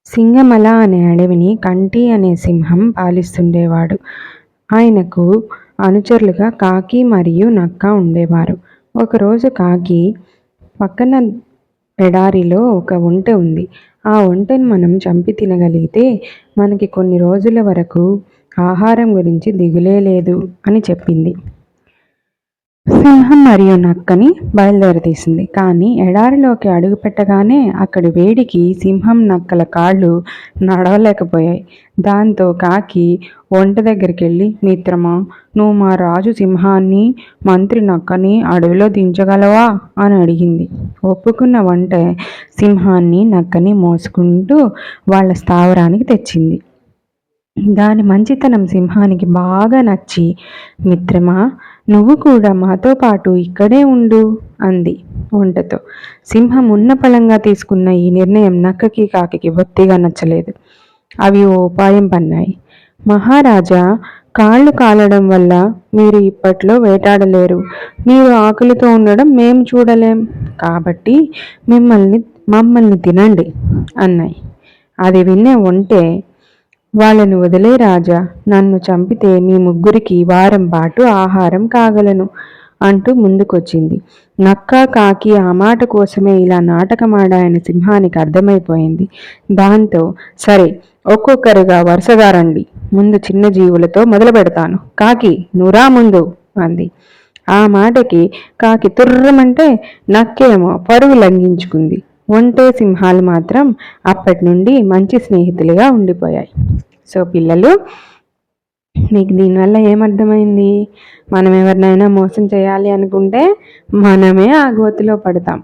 సింగమల అనే అడవిని కంటి అనే సింహం పాలిస్తుండేవాడు. ఆయనకు అనుచరులుగా కాకి మరియు నక్క ఉండేవారు. ఒకరోజు కాకి పక్కన ఎడారిలో ఒక ఒంటె ఉంది. ఆ ఒంటెను మనం చంపి తినగలిగితే మనకి కొన్ని రోజుల వరకు ఆహారం గురించి దిగులే లేదు అని చెప్పింది. సింహం మరియు నక్కని బయలుదేరతీసింది. కానీ ఎడారిలోకి అడుగుపెట్టగానే అక్కడి వేడికి సింహం నక్కల కాళ్ళు నడవలేకపోయాయి. దాంతో కాకి ఒంటె దగ్గరికెళ్ళి, మిత్రమా, నువ్వు మా రాజు సింహాన్ని, మంత్రి నక్కని అడవిలో దించగలవా అని అడిగింది. ఒప్పుకున్న ఒంటె సింహాన్ని నక్కని మోసుకుంటూ వాళ్ళ స్థావరానికి తెచ్చింది. దాని మంచితనం సింహానికి బాగా నచ్చి, మిత్రమా, నువ్వు కూడా మాతో పాటు ఇక్కడే ఉండు అంది ఒంటెతో. సింహం ఉన్నపళంగా తీసుకున్న ఈ నిర్ణయం నక్కకి కాకికి బొత్తిగా నచ్చలేదు. అవి ఓ ఉపాయం పన్నాయి. మహారాజా, కాళ్ళు కాలడం వల్ల మీరు ఇప్పట్లో వేటాడలేరు. మీరు ఆకలితో ఉండడం మేము చూడలేం. కాబట్టి మమ్మల్ని తినండి అన్నాయి. అది విన్న ఒంటె, వాళ్ళని వదిలే రాజా, నన్ను చంపితే మీ ముగ్గురికి వారం పాటు ఆహారం కాగలను అంటూ ముందుకొచ్చింది. నక్క కాకి ఆ మాట కోసమే ఇలా నాటకమాడాయని సింహానికి అర్థమైపోయింది. దాంతో సరే, ఒక్కొక్కరుగా వరుసగా రండి, ముందు చిన్న జీవులతో మొదలు పెడతాను. కాకి, నువ్వురా ముందు అంది. ఆ మాటకి కాకి తుర్రమంటే నక్కేమో పరుగు లంఘించుకుంది. ఒంటె సింహాలు మాత్రం అప్పటి నుండి మంచి స్నేహితులుగా ఉండిపోయాయి. సో పిల్లలు, మీకు దీనివల్ల ఏమర్థమైంది? మనం ఎవరినైనా మోసం చేయాలి అనుకుంటే మనమే ఆ గోతిలో పడతాం.